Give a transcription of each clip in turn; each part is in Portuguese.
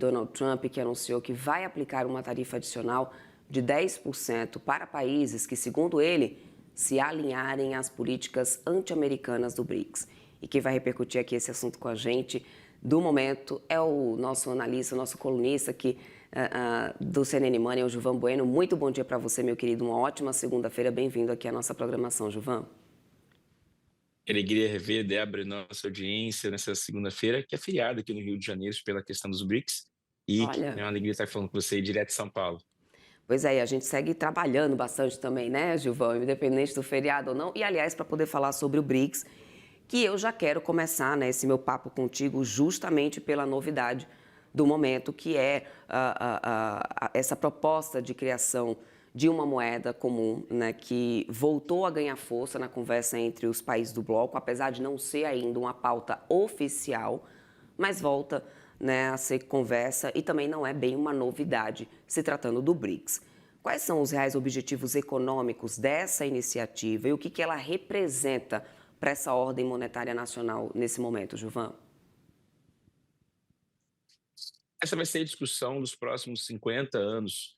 Donald Trump, que anunciou que vai aplicar uma tarifa adicional de 10% para países que, segundo ele, se alinharem às políticas anti-americanas do BRICS. E quem vai repercutir aqui esse assunto com a gente, do momento, é o nosso analista, o nosso colunista aqui do CNN Money, o Gilvan Bueno. Muito bom dia para você, meu querido. Uma ótima segunda-feira. Bem-vindo aqui à nossa programação, Gilvan. Alegria rever Débora e nossa audiência nessa segunda-feira, que é feriado aqui no Rio de Janeiro pela questão dos BRICS. E é Olha, uma alegria estar falando com você direto de São Paulo. pois é, e a gente segue trabalhando bastante também, né, Gilvan, independente do feriado ou não. E, aliás, para poder falar sobre o BRICS, que eu já quero começar, né, esse meu papo contigo justamente pela novidade do momento, que é essa proposta de criação de uma moeda comum, né, que voltou a ganhar força na conversa entre os países do bloco, apesar de não ser ainda uma pauta oficial, mas volta, né, a ser conversa e também não é bem uma novidade se tratando do BRICS. Quais são os reais objetivos econômicos dessa iniciativa e o que ela representa para essa ordem monetária nacional nesse momento, Gilvan? Essa vai ser a discussão dos próximos 50 anos.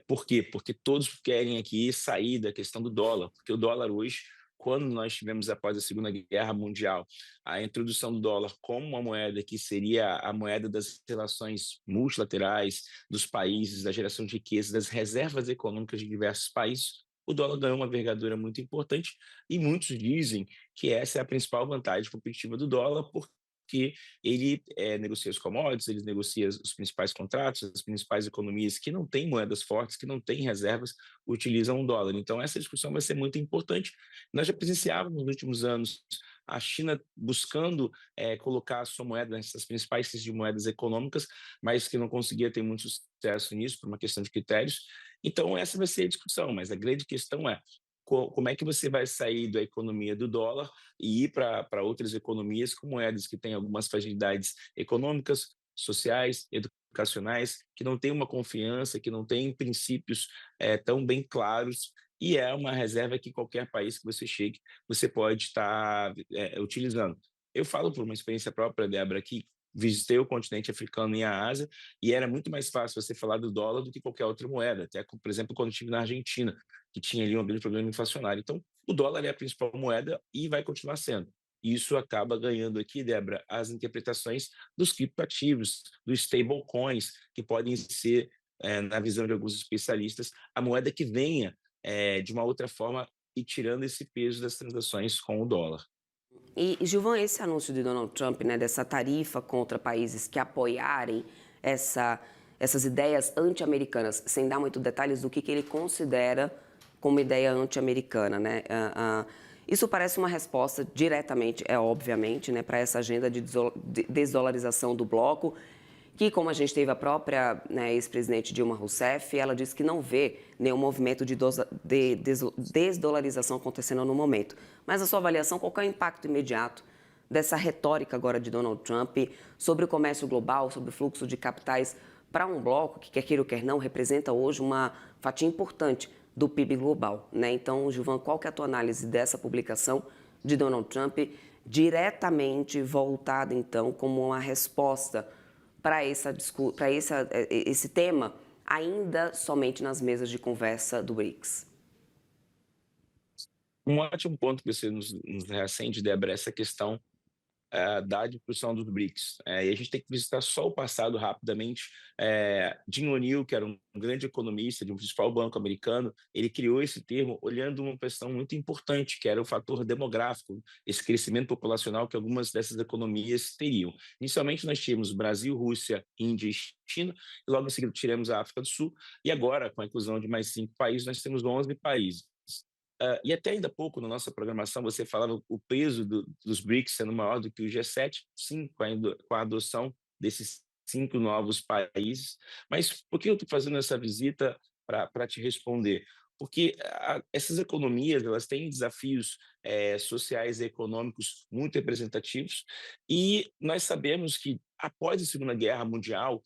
Por quê? Porque todos querem aqui sair da questão do dólar, porque o dólar hoje, quando nós tivemos após a Segunda Guerra Mundial a introdução do dólar como uma moeda que seria a moeda das relações multilaterais dos países, da geração de riqueza, das reservas econômicas de diversos países, o dólar ganhou uma envergadura muito importante e muitos dizem que essa é a principal vantagem competitiva do dólar, porque ele negocia os commodities, ele negocia os principais contratos, as principais economias que não têm moedas fortes, que não têm reservas, utilizam o dólar. Então, essa discussão vai ser muito importante. Nós já presenciávamos nos últimos anos a China buscando colocar a sua moeda nessas principais de moedas econômicas, mas que não conseguia ter muito sucesso nisso por uma questão de critérios. Então, essa vai ser a discussão, mas a grande questão é como é que você vai sair da economia do dólar e ir para outras economias com moedas que têm algumas fragilidades econômicas, sociais, educacionais, que não têm uma confiança, que não têm princípios tão bem claros, e é uma reserva que qualquer país que você chegue, você pode estar utilizando. Eu falo por uma experiência própria, Débora, que visitei o continente africano e a Ásia, e era muito mais fácil você falar do dólar do que qualquer outra moeda, até, por exemplo, quando estive na Argentina, que tinha ali um grande problema inflacionário. Então, o dólar é a principal moeda e vai continuar sendo. Isso acaba ganhando aqui, Débora, as interpretações dos criptoativos, dos stablecoins, que podem ser, na visão de alguns especialistas, a moeda que venha de uma outra forma e tirando esse peso das transações com o dólar. E, Gilvan, esse anúncio de Donald Trump, né, dessa tarifa contra países que apoiarem essas ideias anti-americanas, sem dar muito detalhes do que ele considera como ideia anti-americana, né? Isso parece uma resposta diretamente, obviamente, né, para essa agenda de desdolarização do bloco, que, como a gente teve a própria, né, ex-presidente Dilma Rousseff, ela disse que não vê nenhum movimento de desdolarização acontecendo no momento. Mas a sua avaliação, qual é o impacto imediato dessa retórica agora de Donald Trump sobre o comércio global, sobre o fluxo de capitais para um bloco que, quer queira ou quer não, representa hoje uma fatia importante do PIB global, né? Então, Gilvan, qual que é a tua análise dessa publicação de Donald Trump diretamente voltada, então, como uma resposta para esse tema, ainda somente nas mesas de conversa do BRICS? Um ótimo ponto que você nos reacende, Débora, é essa questão da discussão dos BRICS. E a gente tem que visitar só o passado rapidamente. Jim O'Neill, que era um grande economista de um principal banco americano, ele criou esse termo olhando uma questão muito importante, que era o fator demográfico, esse crescimento populacional que algumas dessas economias teriam. Inicialmente nós tínhamos Brasil, Rússia, Índia e China, e logo em seguida tiramos a África do Sul, e agora, com a inclusão de mais 5 países, nós temos 11 países. E até ainda há pouco, na nossa programação, você falava o peso dos BRICS sendo maior do que o G7, sim, com a adoção desses 5 novos países. Mas por que eu estou fazendo essa visita para te responder? Porque essas economias elas têm desafios sociais e econômicos muito representativos, e nós sabemos que após a Segunda Guerra Mundial,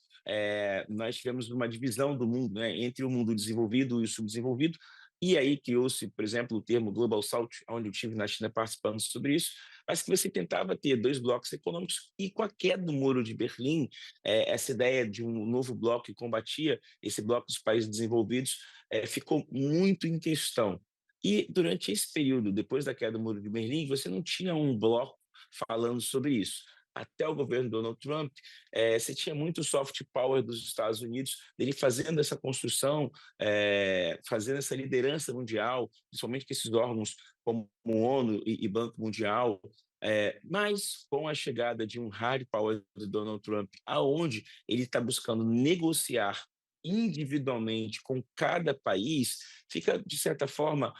nós tivemos uma divisão do mundo, né, entre o mundo desenvolvido e o subdesenvolvido, e aí criou-se, por exemplo, o termo Global South, onde eu estive na China participando sobre isso, mas que você tentava ter 2 blocos econômicos e com a queda do Muro de Berlim, essa ideia de um novo bloco que combatia esse bloco dos países desenvolvidos, ficou muito em questão. E durante esse período, depois da queda do Muro de Berlim, você não tinha um bloco falando sobre isso. Até o governo Donald Trump, você tinha muito soft power dos Estados Unidos, dele fazendo essa construção, fazendo essa liderança mundial, principalmente com esses órgãos como o ONU e Banco Mundial, mas com a chegada de um hard power do Donald Trump, aonde ele está buscando negociar individualmente com cada país, fica, de certa forma,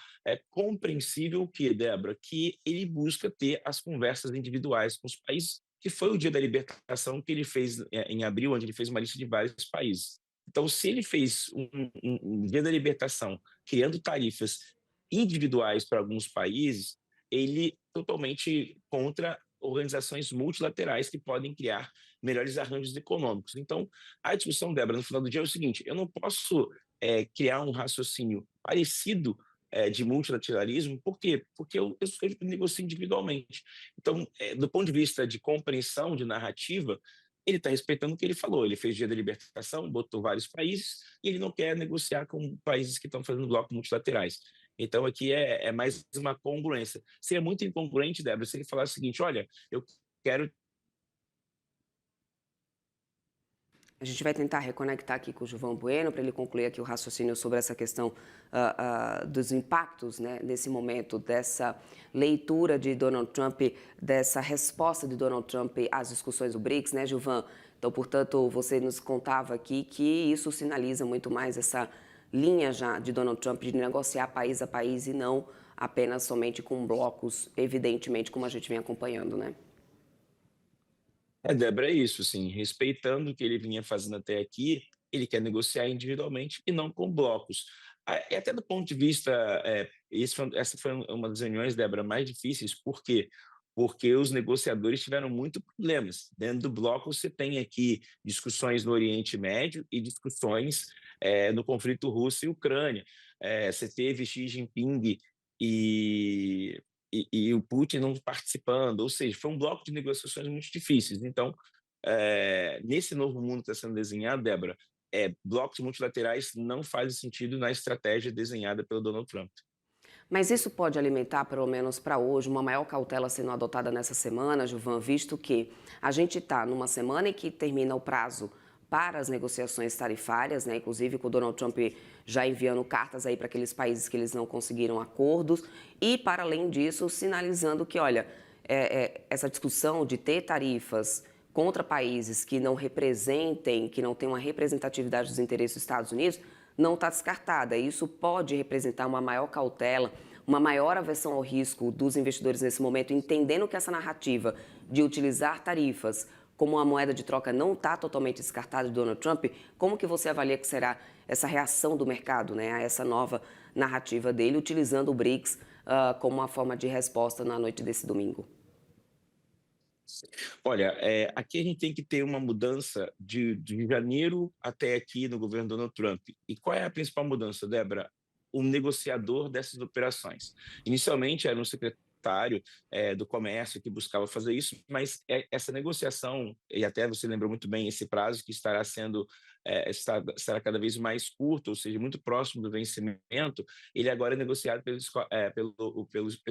compreensível que, Débora, que ele busca ter as conversas individuais com os países, que foi o dia da libertação que ele fez em abril, onde ele fez uma lista de vários países. Então, se ele fez um dia da libertação criando tarifas individuais para alguns países, ele totalmente contra organizações multilaterais que podem criar melhores arranjos econômicos. Então, a discussão, Débora, no final do dia é o seguinte: eu não posso criar um raciocínio parecido de multilateralismo, por quê? Porque eu negocio individualmente. Então, do ponto de vista de compreensão, de narrativa, ele está respeitando o que ele falou. Ele fez dia da libertação, botou vários países, e ele não quer negociar com países que estão fazendo blocos multilaterais. Então, aqui é mais uma congruência. Seria muito incongruente, Débora, se ele falasse o seguinte: olha, eu quero. A gente vai tentar reconectar aqui com o Gilvan Bueno para ele concluir aqui o raciocínio sobre essa questão dos impactos, né, nesse momento, dessa leitura de Donald Trump, dessa resposta de Donald Trump às discussões do BRICS, né, Gilvan? Então, portanto, você nos contava aqui que isso sinaliza muito mais essa linha já de Donald Trump de negociar país a país e não apenas somente com blocos, evidentemente, como a gente vem acompanhando, né? Débora, é isso, assim, respeitando o que ele vinha fazendo até aqui, ele quer negociar individualmente e não com blocos. E até do ponto de vista, essa foi uma das reuniões, Débora, mais difíceis, por quê? Porque os negociadores tiveram muito problemas. Dentro do bloco, você tem aqui discussões no Oriente Médio e discussões no conflito Rússia e Ucrânia. Você teve Xi Jinping e e o Putin não participando, ou seja, foi um bloco de negociações muito difíceis. Então, nesse novo mundo que está sendo desenhado, Débora, blocos multilaterais não fazem sentido na estratégia desenhada pelo Donald Trump. Mas isso pode alimentar, pelo menos para hoje, uma maior cautela sendo adotada nessa semana, Gilvan, visto que a gente está numa semana em que termina o prazo para as negociações tarifárias, né? Inclusive com o Donald Trump já enviando cartas aí para aqueles países que eles não conseguiram acordos e, para além disso, sinalizando que, olha, essa discussão de ter tarifas contra países que não representem, que não tenham uma representatividade dos interesses dos Estados Unidos, não está descartada. Isso pode representar uma maior cautela, uma maior aversão ao risco dos investidores nesse momento, entendendo que essa narrativa de utilizar tarifas como uma moeda de troca não está totalmente descartada de Donald Trump. Como que você avalia que será essa reação do mercado, né, a essa nova narrativa dele, utilizando o BRICS como uma forma de resposta na noite desse domingo? Olha, aqui a gente tem que ter uma mudança de janeiro até aqui no governo Donald Trump. E qual é a principal mudança, Débora? O negociador dessas operações. Inicialmente era um secretário do comércio que buscava fazer isso, mas essa negociação, e até você lembrou muito bem esse prazo que estará sendo estará cada vez mais curto, ou seja, muito próximo do vencimento, ele agora é negociado pelo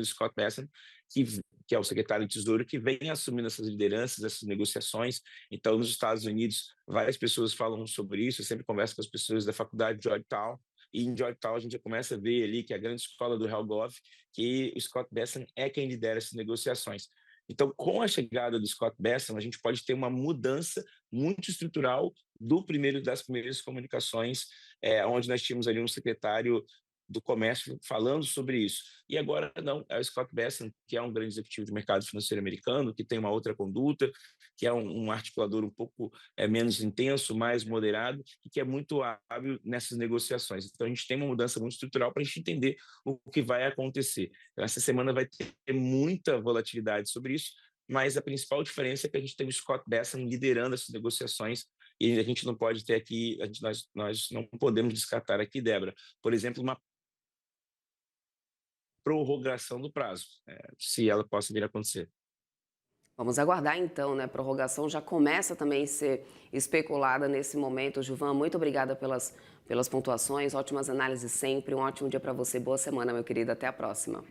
Scott Bessent, que que é o secretário de Tesouro, que vem assumindo essas lideranças, essas negociações. Então, nos Estados Unidos, várias pessoas falam sobre isso, eu sempre converso com as pessoas da faculdade de Georgetown, e em Georgetown a gente já começa a ver ali que é a grande escola do Helgov, que o Scott Bessent é quem lidera essas negociações. Então, com a chegada do Scott Bessent, a gente pode ter uma mudança muito estrutural das primeiras comunicações, onde nós tínhamos ali um secretário do comércio falando sobre isso. E agora não, é o Scott Bessent, que é um grande executivo de mercado financeiro americano, que tem uma outra conduta, que é um articulador um pouco menos intenso, mais moderado, e que é muito hábil nessas negociações. Então, a gente tem uma mudança muito estrutural para a gente entender o que vai acontecer. Então, essa semana vai ter muita volatilidade sobre isso, mas a principal diferença é que a gente tem o Scott Bessent liderando essas negociações e a gente não pode ter aqui, nós não podemos descartar aqui, Débora, por exemplo, uma prorrogação do prazo, se ela possa vir a acontecer. Vamos aguardar então, né? A prorrogação já começa também a ser especulada nesse momento. Gilvan, muito obrigada pelas pontuações, ótimas análises sempre. Um ótimo dia para você, boa semana, meu querido. Até a próxima.